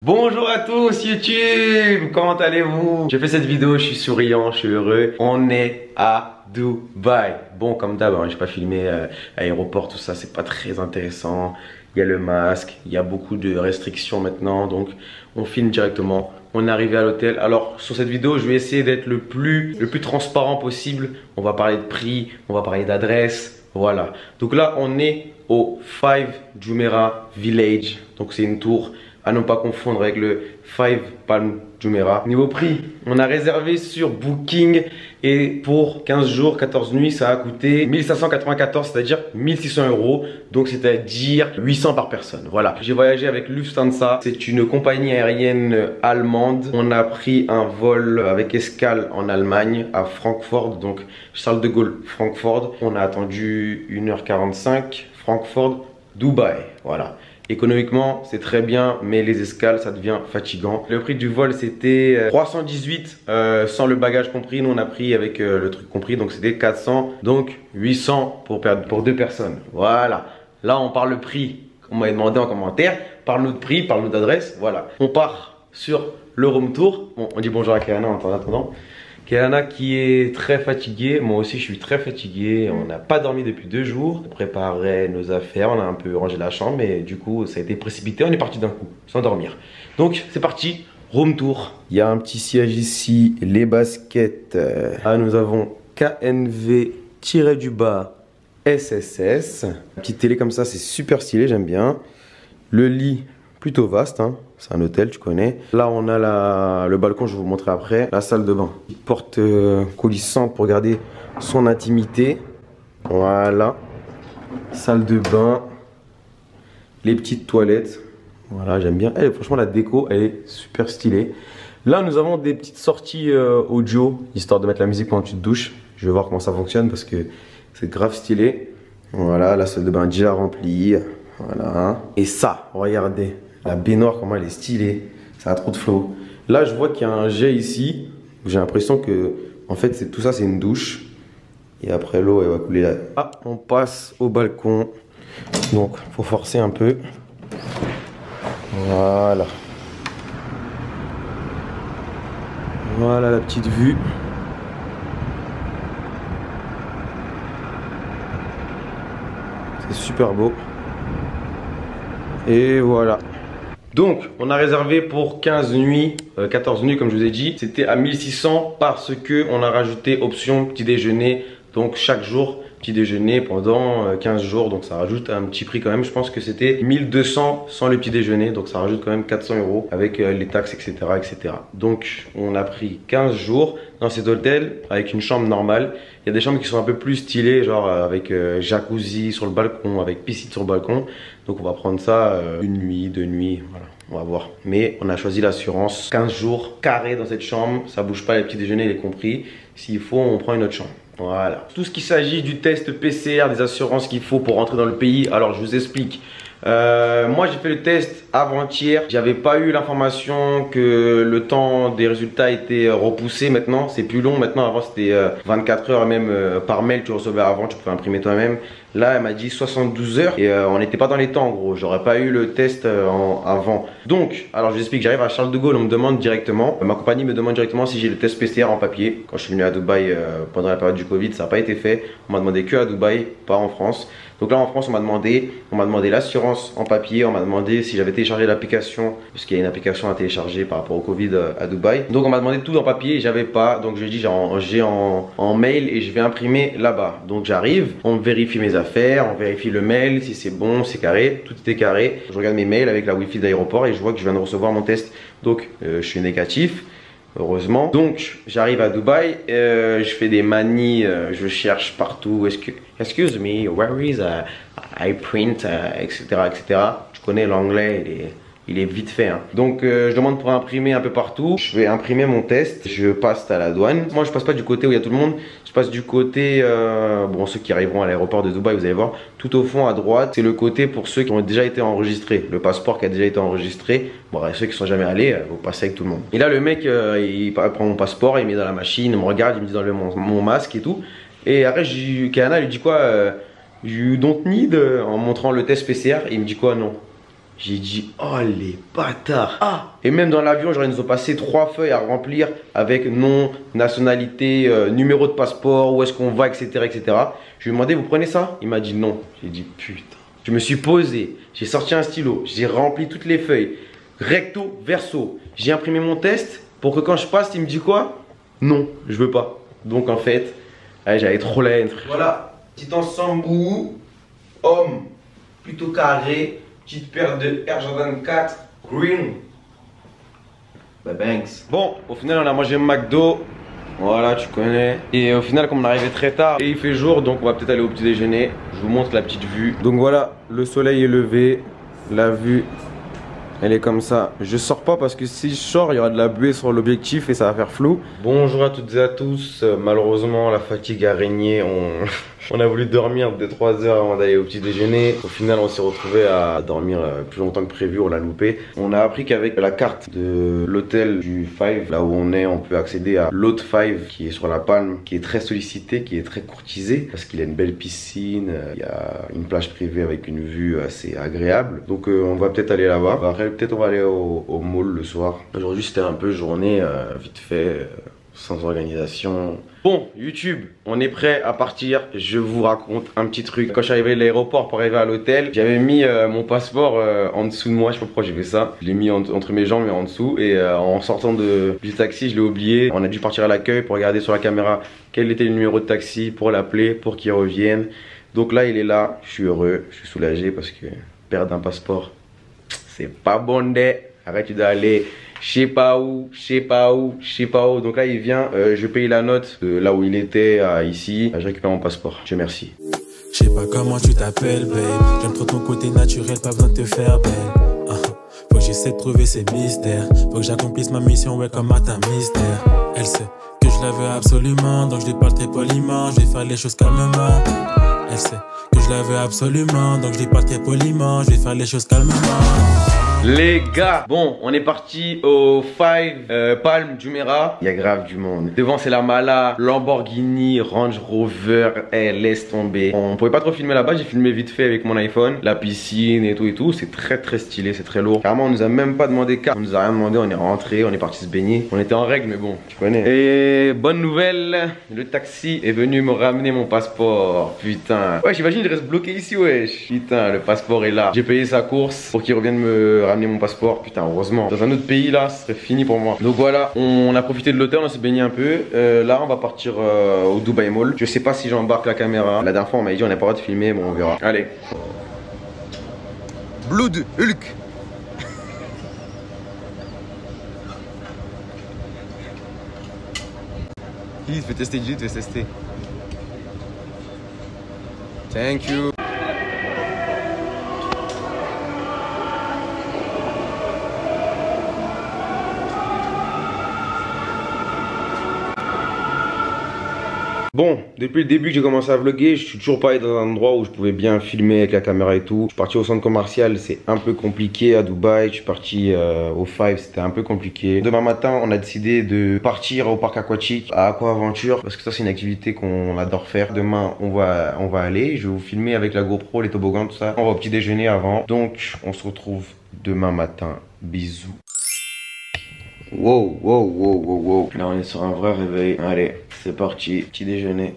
Bonjour à tous YouTube, comment allez-vous? J'ai fait cette vidéo, je suis souriant, je suis heureux. On est à Dubaï. Bon, comme d'hab, hein, j'ai pas filmé aéroport, tout ça, c'est pas très intéressant. Il y a le masque, il y a beaucoup de restrictions maintenant, donc on filme directement. On est arrivé à l'hôtel. Alors sur cette vidéo, je vais essayer d'être le plus transparent possible. On va parler de prix, on va parler d'adresse, voilà. Donc là, on est au 5 Jumeirah Village, donc c'est une tour à ne pas confondre avec le 5 Palm Jumeirah. Niveau prix, on a réservé sur Booking et pour 15 jours, 14 nuits, ça a coûté 1594, c'est-à-dire 1600 €, donc c'est-à-dire 800 par personne. Voilà, j'ai voyagé avec Lufthansa, c'est une compagnie aérienne allemande. On a pris un vol avec escale en Allemagne à Francfort, donc Charles de Gaulle, Francfort. On a attendu 1h45, Francfort, Dubaï, voilà. Économiquement, c'est très bien, mais les escales, ça devient fatigant. Le prix du vol, c'était 318 sans le bagage compris. Nous, on a pris avec le truc compris, donc c'était 400, donc 800 pour deux personnes. Voilà. Là, on parle le prix. On m'avait demandé en commentaire. Parle-nous de prix, parle-nous d'adresse. Voilà. On part sur le room tour. Bon, on dit bonjour à Kayana en attendant. Kayana qui est très fatiguée, moi aussi je suis très fatigué, on n'a pas dormi depuis 2 jours, on préparait nos affaires, on a un peu rangé la chambre mais du coup ça a été précipité, on est parti d'un coup, sans dormir. Donc c'est parti, room tour. Il y a un petit siège ici, les baskets, nous avons KNV-du-bas SSS. Petite télé comme ça, c'est super stylé, j'aime bien. Le lit plutôt vaste, hein. C'est un hôtel, tu connais. Là, on a le balcon, je vais vous montrer après. La salle de bain. Porte coulissante pour garder son intimité. Voilà. Salle de bain. Les petites toilettes. Voilà, j'aime bien. Franchement, la déco, elle est super stylée. Là, nous avons des petites sorties audio, histoire de mettre la musique pendant que tu te douches. Je vais voir comment ça fonctionne parce que c'est grave stylé. Voilà, la salle de bain déjà remplie. Voilà. Et ça, regardez. La baignoire, comment elle est stylée. Ça a trop de flow. Là, je vois qu'il y a un jet ici. J'ai l'impression que, en fait, tout ça, c'est une douche. Et après, l'eau, elle va couler là. Ah, on passe au balcon. Donc, faut forcer un peu. Voilà. Voilà la petite vue. C'est super beau. Et voilà. Donc, on a réservé pour 15 nuits, 14 nuits comme je vous ai dit. C'était à 1600 parce que on a rajouté option petit déjeuner. Donc, chaque jour, petit déjeuner pendant 15 jours. Donc, ça rajoute un petit prix quand même. Je pense que c'était 1200 sans le petit déjeuner. Donc, ça rajoute quand même 400 € avec les taxes, etc., etc. Donc, on a pris 15 jours dans cet hôtel avec une chambre normale. Il y a des chambres qui sont un peu plus stylées, genre avec jacuzzi sur le balcon, avec piscine sur le balcon. Donc on va prendre ça une nuit, 2 nuits, voilà, on va voir. Mais on a choisi l'assurance 15 jours carré dans cette chambre, ça bouge pas, les petits déjeuners, il est compris. S'il faut, on prend une autre chambre. Voilà. Tout ce qui s'agit du test PCR, des assurances qu'il faut pour rentrer dans le pays, alors je vous explique. Moi j'ai fait le test avant-hier, j'avais pas eu l'information que le temps des résultats était repoussé. Maintenant c'est plus long, maintenant avant c'était 24 heures, même par mail tu recevais avant, tu pouvais imprimer toi-même. Là elle m'a dit 72 heures et on n'était pas dans les temps en gros, j'aurais pas eu le test avant. Donc alors je vous explique, j'arrive à Charles de Gaulle, on me demande directement, ma compagnie me demande directement si j'ai le test PCR en papier. Quand je suis venu à Dubaï pendant la période du Covid, ça n'a pas été fait, on m'a demandé que à Dubaï, pas en France. Donc là en France on m'a demandé l'assurance en papier, on m'a demandé si j'avais téléchargé l'application, parce qu'il y a une application à télécharger par rapport au Covid à Dubaï. Donc on m'a demandé tout en papier et j'avais pas, donc je lui ai dit j'ai en mail et je vais imprimer là-bas. Donc j'arrive, on vérifie mes affaires, on vérifie le mail, si c'est bon, c'est carré, tout était carré. Je regarde mes mails avec la wifi d'aéroport et je vois que je viens de recevoir mon test, donc je suis négatif. Heureusement. Donc j'arrive à Dubaï, je fais des manies, je cherche partout. Excuse me, where is I print, etc., etc. Je connais l'anglais, il est vite fait. Hein. Donc je demande pour imprimer un peu partout. Je vais imprimer mon test. Je passe à la douane. Moi je passe pas du côté où il y a tout le monde. Je passe du côté, bon ceux qui arriveront à l'aéroport de Dubaï, vous allez voir. Tout au fond à droite, c'est le côté pour ceux qui ont déjà été enregistrés. Le passeport qui a déjà été enregistré. Bon, ceux qui sont jamais allés, vous passez avec tout le monde. Et là le mec, il prend mon passeport, il met dans la machine, il me regarde, il me dit dans mon masque et tout. Et après, Kayana lui dit quoi You don't need, en montrant le test PCR, il me dit quoi? Non. J'ai dit, oh les bâtards. Ah. Et même dans l'avion, genre, ils nous ont passé 3 feuilles à remplir avec nom, nationalité, numéro de passeport, où est-ce qu'on va, etc., etc. Je lui ai demandé, vous prenez ça? Il m'a dit non. J'ai dit, putain. Je me suis posé, j'ai sorti un stylo, j'ai rempli toutes les feuilles. Recto, verso. J'ai imprimé mon test pour que quand je passe, il me dit quoi? Non, je veux pas. Donc en fait, j'avais trop la haine. Voilà, petit ensemble homme, plutôt carré. Petite paire de Air Jordan 4 Green. Bah Banks. Bon, au final, on a mangé un McDo. Voilà, tu connais. Et au final, comme on arrivait très tard et il fait jour, donc on va peut-être aller au petit déjeuner. Je vous montre la petite vue. Donc voilà, le soleil est levé. La vue, elle est comme ça. Je sors pas parce que si je sors, il y aura de la buée sur l'objectif et ça va faire flou. Bonjour à toutes et à tous. Malheureusement, la fatigue a régné. On a voulu dormir 2-3 heures avant d'aller au petit déjeuner. Au final, on s'est retrouvé à dormir plus longtemps que prévu. On l'a loupé. On a appris qu'avec la carte de l'hôtel du Five, là où on est, on peut accéder à l'autre Five qui est sur la Palme, qui est très sollicité, qui est très courtisé parce qu'il a une belle piscine. Il y a une plage privée avec une vue assez agréable. Donc, on va peut-être aller là-bas. Après, peut-être on va aller au mall le soir. Aujourd'hui, c'était un peu journée vite fait. Sans organisation. Bon, YouTube, on est prêt à partir. Je vous raconte un petit truc. Quand je suis arrivé à l'aéroport pour arriver à l'hôtel, j'avais mis mon passeport en dessous de moi. Je sais pas pourquoi j'ai fait ça. Je l'ai mis entre mes jambes mais en dessous. Et en sortant du taxi, je l'ai oublié. On a dû partir à l'accueil pour regarder sur la caméra quel était le numéro de taxi pour l'appeler, pour qu'il revienne. Donc là, il est là. Je suis heureux, je suis soulagé parce que perdre un passeport, c'est pas bon. Arrête, tu dois aller. Je sais pas où, je sais pas où, je sais pas où. Donc là, il vient, je paye la note de là où il était à ici. Je récupère mon passeport. Dieu merci. Je sais pas comment tu t'appelles, babe. J'aime trop ton côté naturel, pas besoin de te faire belle. Faut que j'essaie de trouver ses mystères. Faut que j'accomplisse ma mission, ouais, comme Martin Mystère. Elle sait que je la veux absolument, donc je lui parle très poliment. Je vais faire les choses calmement. Elle sait que je la veux absolument, donc je lui parle très poliment. Je vais faire les choses calmement. Les gars, bon, on est parti au Five Palm Jumeirah. Il y a grave du monde. Devant, c'est la Mala, Lamborghini, Range Rover. Laisse tomber. On pouvait pas trop filmer là-bas. J'ai filmé vite fait avec mon iPhone. La piscine et tout et tout. C'est très très stylé, c'est très lourd. Carrément, on nous a même pas demandé carte. On nous a rien demandé. On est rentré, on est parti se baigner. On était en règle, mais bon, tu connais. Et bonne nouvelle, le taxi est venu me ramener mon passeport. Putain. Ouais, j'imagine, il reste bloqué ici, wesh. Putain, le passeport est là. J'ai payé sa course pour qu'il revienne me ramener mon passeport. Putain, heureusement. Dans un autre pays là, ce serait fini pour moi. Donc voilà, on a profité de l'hôtel, on s'est baigné un peu. Là, on va partir au Dubai Mall. Je sais pas si j'embarque la caméra. La dernière fois, on m'a dit on n'a pas le droit de filmer. Bon, on verra. Allez. Blood Hulk. Il fait tester, il fait tester. Thank you. Bon, depuis le début que j'ai commencé à vlogger, je suis toujours pas allé dans un endroit où je pouvais bien filmer avec la caméra et tout. Je suis parti au centre commercial, c'est un peu compliqué à Dubaï. Je suis parti au Five, c'était un peu compliqué. Demain matin, on a décidé de partir au parc aquatique, à Aqua Aventure, parce que ça c'est une activité qu'on adore faire. Demain, on va aller. Je vais vous filmer avec la GoPro, les toboggans, tout ça. On va au petit déjeuner avant. Donc, on se retrouve demain matin. Bisous. Wow, wow, wow, wow, wow. Là, on est sur un vrai réveil. Allez, c'est parti. Petit déjeuner.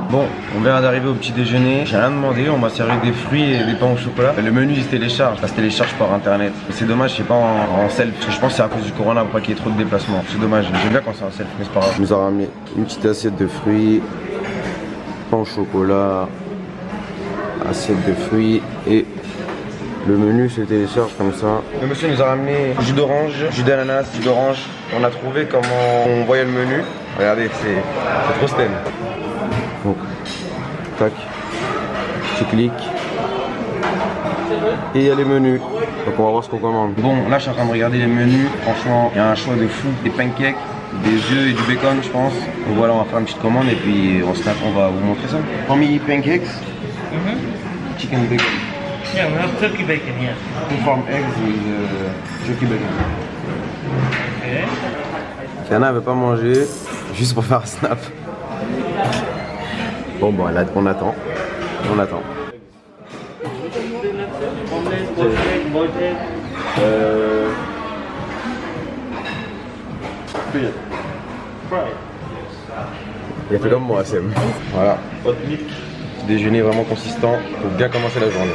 Bon, on vient d'arriver au petit déjeuner. J'ai rien demandé, on m'a servi des fruits et des pains au chocolat. Le menu il se télécharge, ça se télécharge par internet. C'est dommage, c'est pas en self, parce que je pense que c'est à cause du corona pour pas qu'il y ait trop de déplacements. C'est dommage, j'aime bien quand c'est en self, mais c'est pas grave. Il nous a ramené une petite assiette de fruits, pain au chocolat, assiette de fruits et le menu se télécharge comme ça. Le monsieur nous a ramené jus d'orange, jus d'ananas, jus d'orange. On a trouvé comment on voyait le menu. Regardez, c'est trop stène. Donc, tac, tu cliques et il y a les menus. Donc on va voir ce qu'on commande. Bon, là je suis en train de regarder les menus. Franchement, il y a un choix de fou. Des pancakes, des œufs et du bacon, je pense. Donc voilà, on va faire une petite commande et puis on va vous montrer ça. For me, pancakes, chicken bacon. Yeah, we have turkey bacon here. Two farm eggs with jerky bacon. Okay. Kana veut pas manger, juste pour faire un snap. Bon, bon, là, on attend. On attend. Il a fait comme moi, Sam. Voilà. Petit déjeuner vraiment consistant pour bien commencer la journée.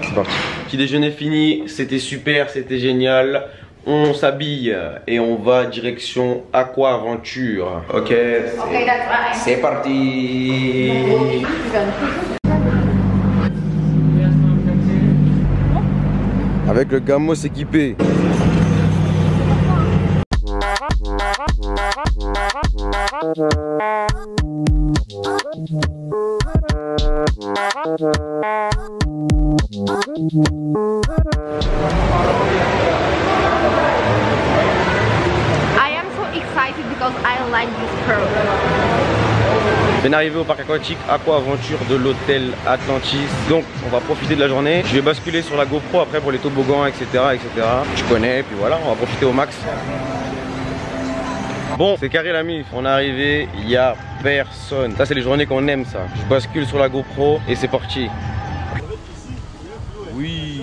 C'est parti. Petit déjeuner fini, c'était super, c'était génial. On s'habille et on va direction Aqua Aventure. Ok, c'est parti. Avec le gamos équipé. I am so excited because I like this pearl. Je viens d'arriver au parc aquatique Aqua Aventure de l'hôtel Atlantis. Donc on va profiter de la journée. Je vais basculer sur la GoPro après pour les toboggans, etc. Tu connais, et puis voilà, on va profiter au max. Bon, c'est carré la mif, on est arrivé, il n'y a personne. Ça c'est les journées qu'on aime ça. Je bascule sur la GoPro et c'est parti. Oui.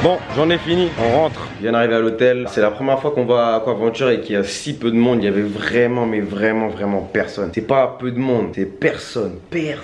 Bon, j'en ai fini, on rentre, je viens d'arriver à l'hôtel. C'est la première fois qu'on va à Aqua Aventure et qu'il y a si peu de monde. Il y avait vraiment, mais vraiment personne. C'est pas peu de monde, c'est personne.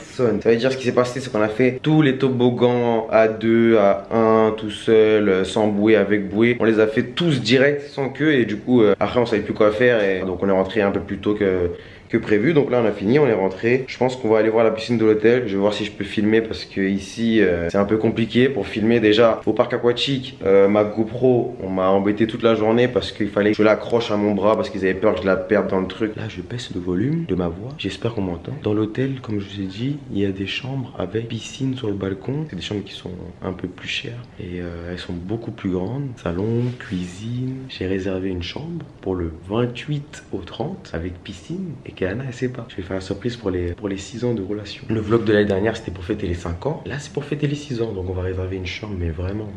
Ça veut dire ce qui s'est passé, c'est qu'on a fait tous les toboggans à 2, à 1, tout seul, sans bouée, avec bouée. On les a fait tous direct, sans queue, et du coup, après on savait plus quoi faire. Et donc on est rentré un peu plus tôt que prévu. Donc là on a fini, on est rentré. Je pense qu'on va aller voir la piscine de l'hôtel. Je vais voir si je peux filmer parce que ici c'est un peu compliqué pour filmer. Déjà au parc aquatique, ma GoPro, on m'a embêté toute la journée parce qu'il fallait que je l'accroche à mon bras parce qu'ils avaient peur que je la perde dans le truc. Là je baisse le volume de ma voix, j'espère qu'on m'entend. Dans l'hôtel, comme je vous ai dit, il y a des chambres avec piscine sur le balcon. C'est des chambres qui sont un peu plus chères et elles sont beaucoup plus grandes. Salon, cuisine. J'ai réservé une chambre pour le 28 au 30 avec piscine et Kana elle sait pas. Je vais faire la surprise pour les 6 ans de relation. Le vlog de l'année dernière c'était pour fêter les 5 ans. Là c'est pour fêter les 6 ans. Donc on va réserver une chambre, mais vraiment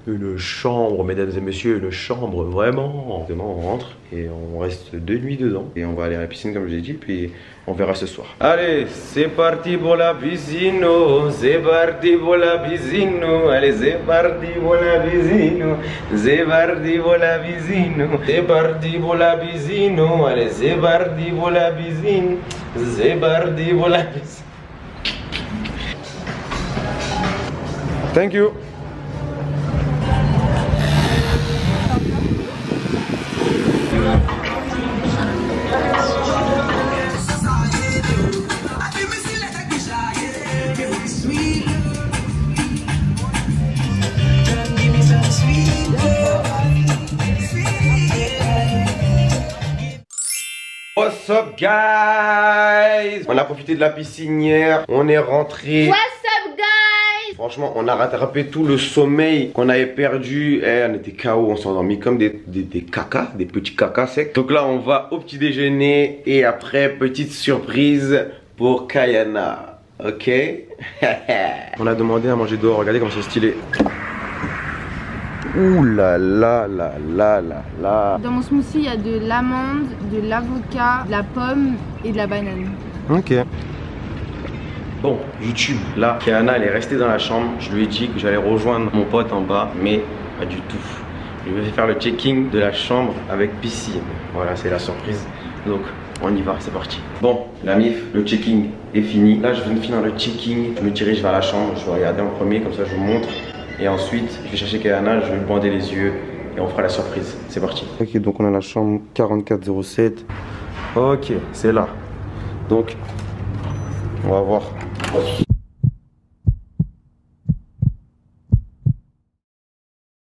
une chambre, mesdames et messieurs, une chambre vraiment. Demain on rentre et on reste 2 nuits dedans. Et on va aller à la piscine comme je l'ai dit, puis on verra ce soir. Allez, c'est parti pour la piscine. C'est parti pour la piscine. Allez, c'est parti pour la piscine. C'est parti pour la piscine. C'est parti pour la piscine. Allez, c'est parti pour la piscine. C'est parti pour la piscine. Thank you. What's up guys? On a profité de la piscine hier, on est rentré. What's up guys? Franchement on a rattrapé tout le sommeil qu'on avait perdu. On était KO, on s'est endormi comme des cacas, des petits cacas secs. Donc là on va au petit déjeuner et après petite surprise pour Kayana. Ok. On a demandé à manger dehors, regardez comme c'est stylé. Ouh là là là là là là. Dans mon smoothie, il y a de l'amande, de l'avocat, de la pomme et de la banane. Ok. Bon, YouTube, là, Kayana, elle est restée dans la chambre. Je lui ai dit que j'allais rejoindre mon pote en bas, mais pas du tout. Je vais faire le checking de la chambre avec piscine. Voilà, c'est la surprise. Donc, on y va, c'est parti. Bon, la mif, le checking est fini. Là, je viens de finir le checking. Je me dirige vers la chambre. Je vais regarder en premier, comme ça, je vous montre. Et ensuite, je vais chercher Kayana, je vais lui bander les yeux et on fera la surprise. C'est parti. Ok, donc on a la chambre 4407. Ok, c'est là. Donc, on va voir.